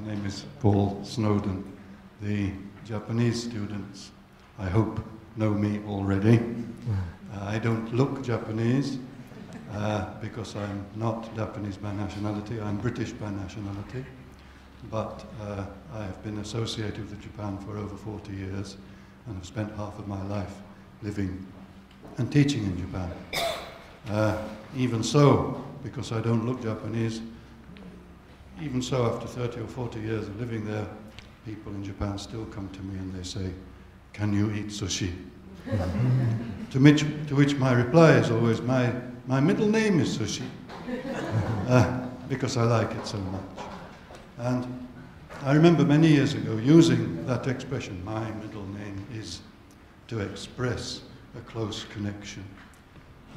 My name is P.Snowden. The Japanese students, I hope, know me already. I don't look Japanese because I'm not Japanese by nationality. I'm British by nationality. But I have been associated with Japan for over 40 years and have spent half of my life living and teaching in Japan. Even so, because I don't look Japanese, even so, after 30 or 40 years of living there, people in Japan still come to me and they say, "Can you eat sushi?" to which my reply is always, my middle name is Sushi, because I like it so much. And I remember many years ago using that expression, "my middle name is," to express a close connection.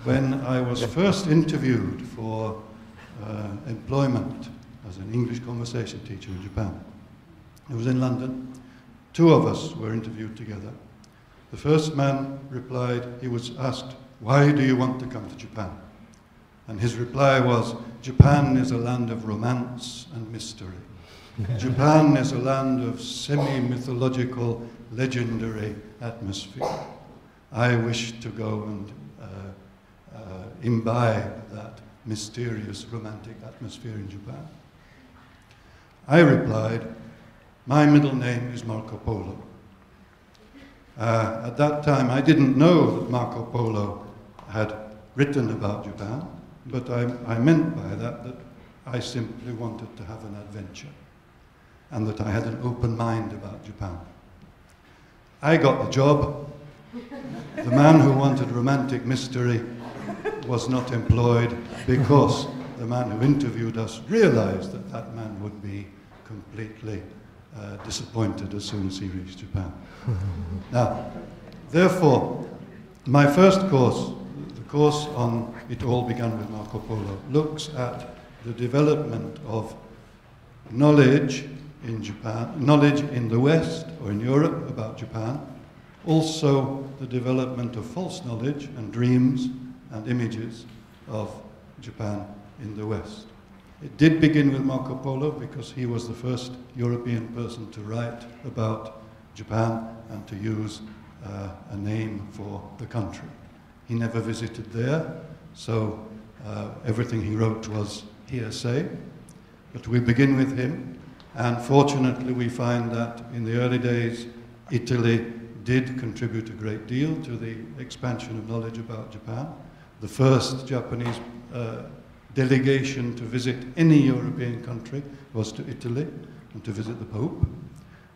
When I was first interviewed for employment as an English conversation teacher in Japan, it was in London. Two of us were interviewed together. The first man replied, he was asked, "Why do you want to come to Japan?" And his reply was, "Japan is a land of romance and mystery. Japan is a land of semi-mythological, legendary atmosphere. I wish to go and imbibe that mysterious, romantic atmosphere in Japan." I replied, "My middle name is Marco Polo." At that time, I didn't know that Marco Polo had written about Japan, but I meant by that I simply wanted to have an adventure, and that I had an open mind about Japan. I got the job. The man who wanted romantic mystery was not employed because the man who interviewed us realized that that man would be completely disappointed as soon as he reached Japan. Now, therefore, my first course, the course on It All Began with Marco Polo, looks at the development of knowledge in Japan, knowledge in the West or in Europe about Japan, also the development of false knowledge and dreams and images of Japan in the West. It did begin with Marco Polo because he was the first European person to write about Japan and to use a name for the country. He never visited there, so everything he wrote was hearsay. But we begin with him, and fortunately we find that in the early days Italy did contribute a great deal to the expansion of knowledge about Japan. The first Japanese delegation to visit any European country was to Italy and to visit the Pope.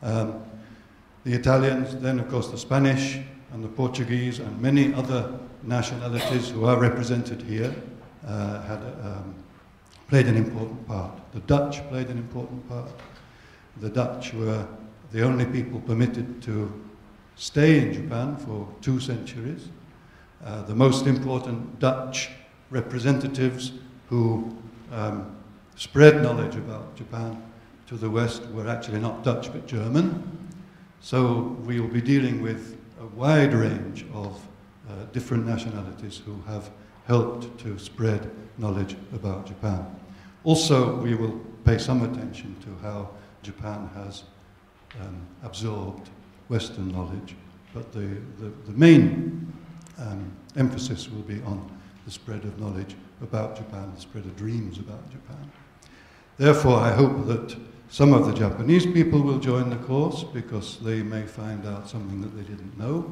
The Italians, then of course the Spanish and the Portuguese and many other nationalities who are represented here played an important part. The Dutch played an important part. The Dutch were the only people permitted to stay in Japan for 2 centuries. The most important Dutch representatives who spread knowledge about Japan to the West were actually not Dutch but German. So we will be dealing with a wide range of different nationalities who have helped to spread knowledge about Japan. Also, we will pay some attention to how Japan has absorbed Western knowledge, but the main emphasis will be on the spread of knowledge about Japan, the spread of dreams about Japan. Therefore, I hope that some of the Japanese people will join the course because they may find out something that they didn't know.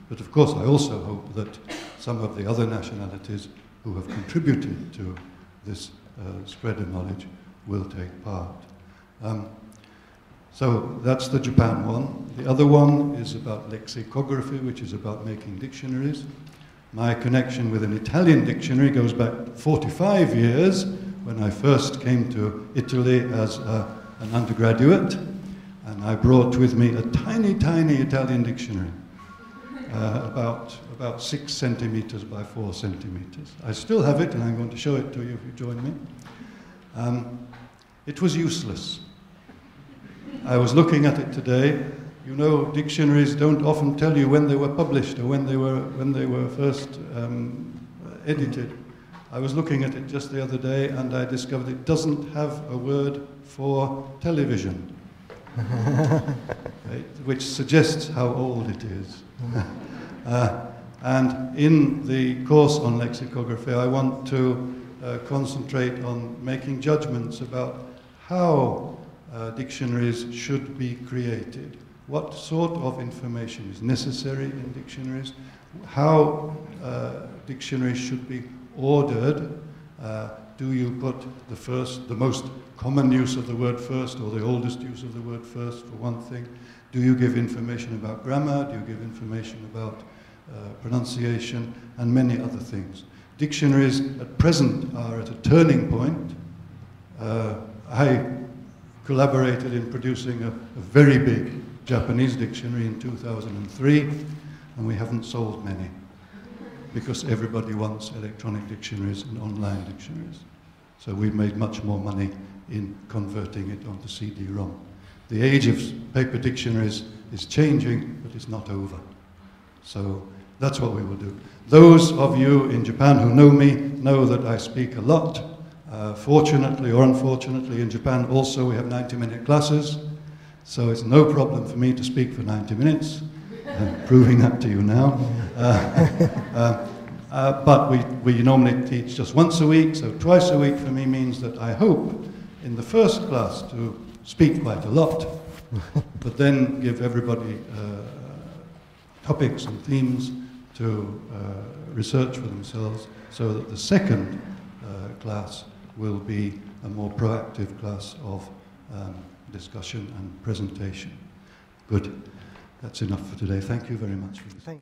But of course, I also hope that some of the other nationalities who have contributed to this spread of knowledge will take part. So that's the Japan one. The other one is about lexicography, which is about making dictionaries. My connection with an Italian dictionary goes back 45 years when I first came to Italy as an undergraduate, and I brought with me a tiny, tiny Italian dictionary, about 6 centimeters by 4 centimeters. I still have it, and I'm going to show it to you if you join me. It was useless. I was looking at it today. You know, dictionaries don't often tell you when they were published or when they were first edited. I was looking at it just the other day and I discovered it doesn't have a word for television. which suggests how old it is. And in the course on lexicography, I want to concentrate on making judgments about how dictionaries should be created, what sort of information is necessary in dictionaries, how dictionaries should be ordered. Do you put the most common use of the word first, or the oldest use of the word first, for one thing? Do you give information about grammar? Do you give information about pronunciation, and many other things? Dictionaries at present are at a turning point. I collaborated in producing a very big Japanese dictionary in 2003, and we haven't sold many, because everybody wants electronic dictionaries and online dictionaries. So we've made much more money in converting it onto CD-ROM. The age of paper dictionaries is changing, but it's not over. So that's what we will do. Those of you in Japan who know me know that I speak a lot. Fortunately or unfortunately, in Japan also we have 90-minute classes, so it's no problem for me to speak for 90 minutes. I'm proving that to you now. But we normally teach just once a week, so twice a week for me means that I hope in the first class to speak quite a lot, but then give everybody topics and themes to research for themselves, so that the second class will be a more proactive class of discussion and presentation. Good. That's enough for today. Thank you very much for listening.